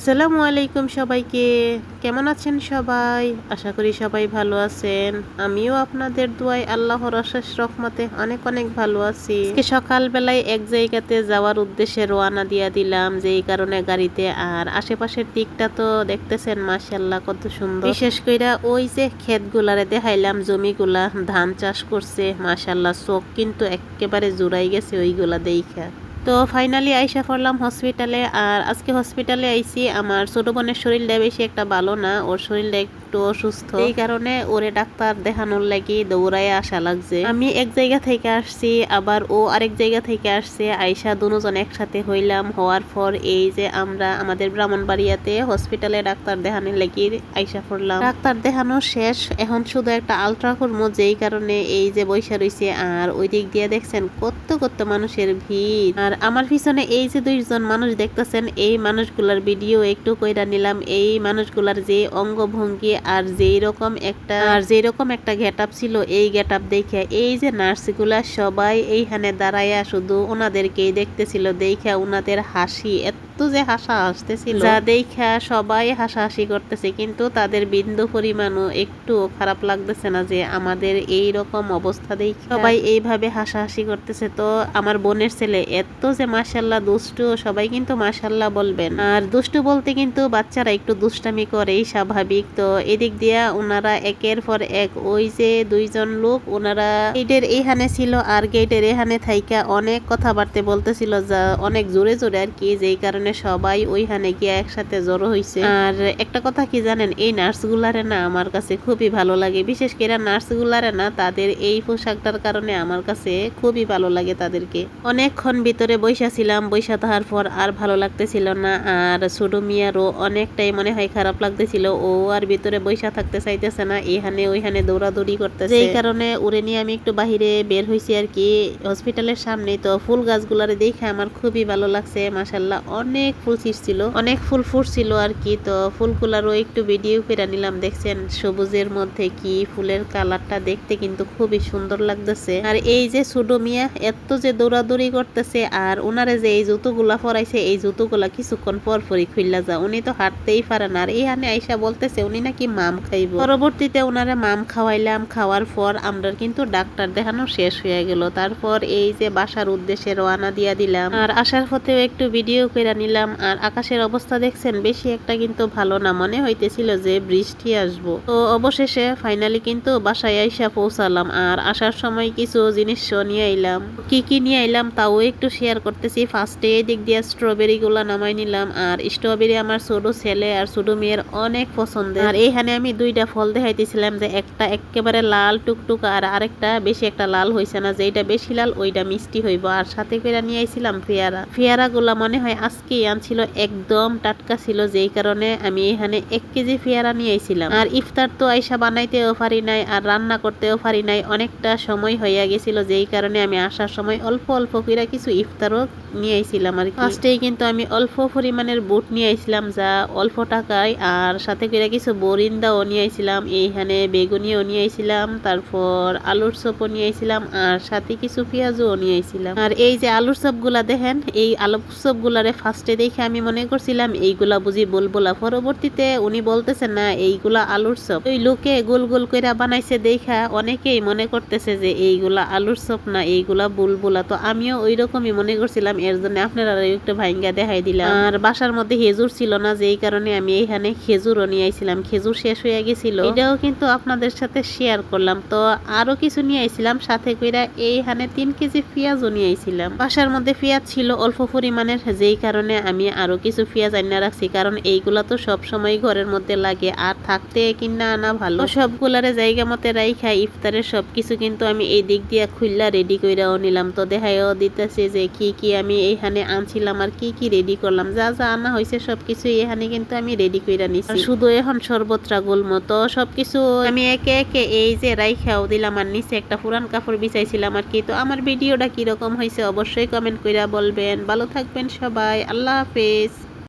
আসসালামু আলাইকুম সবাইকে। কেমন আছেন সবাই? আশা করি সবাই ভালো আছেন। আমিও আপনাদের দোয়ায় আল্লাহর অশেষ রহমতে অনেক অনেক ভালো আছি। আজকে সকালবেলায় এক জায়গাতে যাওয়ার উদ্দেশ্যে রওনা দিয়া দিলাম, যেই কারণে গাড়িতে। আর আশেপাশের দিকটা তো দেখতেছেন মাশাআল্লাহ কত সুন্দর। বিশেষ কইরা ওই যে ক্ষেতগুলারে দেখাইলাম, জমিগুলা ধান চাষ করছে মাশাআল্লাহ, চোখ কিন্তু একেবারে জুড়াই গেছে ওইগুলা দেইখা। তো ফাইনালি আইসা পড়লাম হসপিটালে। আর আজকে হসপিটালে আইছি, আমার ছোট বোনের শরীরটা বেশি একটা ভালো না, ওর শরীরটা একটু অসুস্থ, এই কারণে ওরে ডাক্তার দেখানোর লাগি দৌড়ায় আসা লাগছে। আমি এক জায়গা থেকে আসছি, আবার ও আরেক জায়গা থেকে আসছে। আইসা দুজন একসাথে হইলাম, হওয়ার পর এই যে আমরা আমাদের ব্রাহ্মণবাড়িয়াতে হসপিটালে ডাক্তার দেখানোর লাগি আইসা পড়লাম। ডাক্তার দেখানো শেষ, এখন শুধু একটা আলট্রা করবো, যেই কারণে এই যে বৈশা রয়েছে। আর ওই দিক দিয়ে দেখছেন কত কত মানুষের ভিড়। আর আমার পিছনে এই যে দুইজন মানুষ দেখতেছেন, এই মানুষগুলার ভিডিও একটু কইরা নিলাম। এই মানুষগুলার যে অঙ্গভঙ্গি আর যেই রকম একটা গেটআপ ছিল, এই গেটআপ দেখে এই যে নার্সগুলা সবাই এইখানে দাঁড়াইয়া শুধু ওনাদেরকেই দেখতেছিল। দেখা ওনাদের হাসি এত যে হাসা আসতেছিল, যা দেখা সবাই হাসাহাসি করতেছে, কিন্তু তাদের বিন্দু পরিমাণও একটু খারাপ লাগতেছে না যে আমাদের এই রকম অবস্থা দেখে সবাই এইভাবে হাসাহাসি করতেছে। তো আমার বোনের ছেলে এত যে মাশাআল্লাহ দুষ্টু, সবাই কিন্তু মাশাআল্লাহ বলবেন। আর দুষ্টু বলতে কিন্তু বাচ্চারা একটু দুষ্টামি করেই স্বাভাবিক। তো এদিক দিয়া ওনারা একের পর এক ওই যে দুইজন লোক, ওনারা গেটের এইখানে ছিল, আর গেটের এখানে থাইকা অনেক কথাবার্তা বলতেছিল, যা অনেক জোরে জোরে আর কি, যেই কারণে সবাই ওইখানে গিয়ে একসাথে জড়ো হয়েছে। আর একটা কথা কি জানেন, এই নার্সগুলারে না আমার কাছে খুবই ভালো লাগে। বিশেষ করে নার্সগুলারে না, তাদের এই পোশাকটার কারণে আমার কাছে খুবই ভালো লাগে তাদেরকে। অনেকক্ষণ ভিতরে বৈশা ছিলাম, বৈশা থাকার পর আর ভালো লাগতেছিল না। আর ছোট মিয়ারও অনেকটাই মনে হয় খারাপ লাগতেছিল, ও আর ভিতরে বৈশা থাকতে চাইতেছে না, এখানে ওইখানে দৌড়াদৌড়ি করতেছে। এই কারণে ওরে নিয়ে আমি একটু বাহিরে বের হয়েছি আর কি, হসপিটালের সামনে। তো ফুল গাছগুলারে দেখে আমার খুবই ভালো লাগছে মাশাআল্লাহ, অনেক ফুল ছিল, অনেক ফুল ফুটছিল আর কি। তো ফুলগুলারও একটু ভিডিও করে নিলাম। দেখছেন সবুজের মধ্যে কি ফুলের কালারটা দেখতে কিন্তু খুবই সুন্দর লাগতেছে। আর এই যে ছোট মিয়া এত যে দৌড়াদৌড়ি করতেছে, আর ওনারে যে এই জুতোগুলা পরাইছে, এই জুতোগুলা কিছুক্ষণ পর পরই খুললা যা, উনি তো হাঁটতেই পারে না। আর এইখানে আইসা বলতেছে উনি নাকি মাম খাইব। পরবর্তীতে ওনারে মাম খাওয়াইলাম, খাওয়ার পর আমরা কিন্তু ডাক্তার দেখানো শেষ হয়ে গেল। তারপর এই যে বাসার উদ্দেশ্যে রওনা দিয়া দিলাম। আর আসার পথেও একটু ভিডিও করে নিলাম। আর আকাশের অবস্থা দেখছেন বেশি একটা কিন্তু ভালো না, মনে হইতেছিল যে বৃষ্টি আসবো। তো অবশেষে ফাইনালি কিন্তু বাসায় আইসা পৌঁছালাম। আর আসার সময় কিছু জিনিস নিয়ে আইলাম, কি কি নিয়ে আইলাম তাও একটু শেয়ার করতেছি। ফার্স্টে এদিক দিয়ে স্ট্রবেরি গুলা নামাই নিলাম। আর স্ট্রবেরি আমার ছোট ছেলে আর ছোট মেয়ের অনেক পছন্দের। আর এইখানে আমি দুইটা ফল দেখাইতেছিলাম, যে একটা একেবারে লাল টুকটুক, আর আরেকটা বেশি একটা লাল হয়েছে না, যেটা বেশি লাল ওইটা মিষ্টি হইব। আর সাথে করে নিয়ে আইছিলাম পেয়ারা গুলা মনে হয় আজকেই আনছিল, একদম টাটকা ছিল, যেই কারণে আমি এখানে 1 কেজি পেয়ারা নিয়ে আইছিলাম। আর ইফতার তো আইসা বানাইতেও পারি নাই, আর রান্না করতেও পারি নাই, অনেকটা সময় হইয়া গেছিল, যেই কারণে আমি আসার সময় অল্প অল্প করে কিছু ইফতারও নিয়ে আইছিলাম আর কি। ফার্স্টেই কিন্তু আমি অল্প পরিমাণের বুট নিয়ে আইছিলাম, যা অল্প টাকায়। আর সাথে করে কিছু বরিন্দাও নিয়ে আইছিলাম, এইখানে বেগুনিও নিয়ে আইছিলাম, তারপর আলুর চপও নিয়ে আইছিলাম, আর সাথে কিছু পেঁয়াজও নিয়ে আইছিলাম। আর এই যে আলুর চপ গুলা দেখেন, এই আলুর চপ গুলারে ফার্স্টে দেখে আমি মনে করছিলাম এইগুলা বুঝি বুলবুলা। পরবর্তীতে উনি বলতেছেন না, এইগুলা আলুর চপ। ওই লোকে গোল গোল করে বানাইছে দেখা অনেকেই মনে করতেছে যে এইগুলা আলুর চপ না, এইগুলা বুলবুলা। তো আমিও ওই রকমই মনে করছিলাম, এর জন্য আপনারা একটু ভাঙ্গা দেখাই দিলাম। আর বাসার মধ্যে খেজুর ছিল না, যেই কারণে আমি এইখানে খেজুরও নিয়ে আইছিলাম, খেজুর শেষ হয়ে গেছিল, এটাও কিন্তু আপনাদের সাথে শেয়ার করলাম। তো আরো কিছু নিয়ে আইছিলাম সাথে কইরা, এইখানে 3 কেজি পেঁয়াজও নিয়ে আইছিলাম। বাসার মধ্যে পেঁয়াজ ছিল অল্প পরিমাণের, যেই কারণে আমি আরো কিছু পেঁয়াজ আইনা রাখছি, কারণ এইগুলা তো সব সময় ঘরের মধ্যে লাগে, আর থাকতে কিনা আনা ভালো। সবগুলারে জায়গা মতে রাইখা ইফতারের সবকিছু কিন্তু আমি এই দিক দিয়ে খুললা রেডি কইরাও নিলাম। তো দেখাইও দিতেছে যে কি কি আমি এইখানে আনছিলাম, আর কি কি রেডি করলাম। যা যা আনা হয়েছে সবকিছু এখানে কিন্তু আমি রেডি কইরা নিছি, শুধু এখন শরবতটা গুলমো। তো সবকিছু আমি একে একে এই যে রাইখাও দিলাম, আর নিচে একটা পুরান কাপড় বিছাইছিলাম আর কি। তো আমার ভিডিওটা কিরকম হয়েছে অবশ্যই কমেন্ট কইরা বলবেন। ভালো থাকবেন সবাই, আল্লাহ হাফেজ।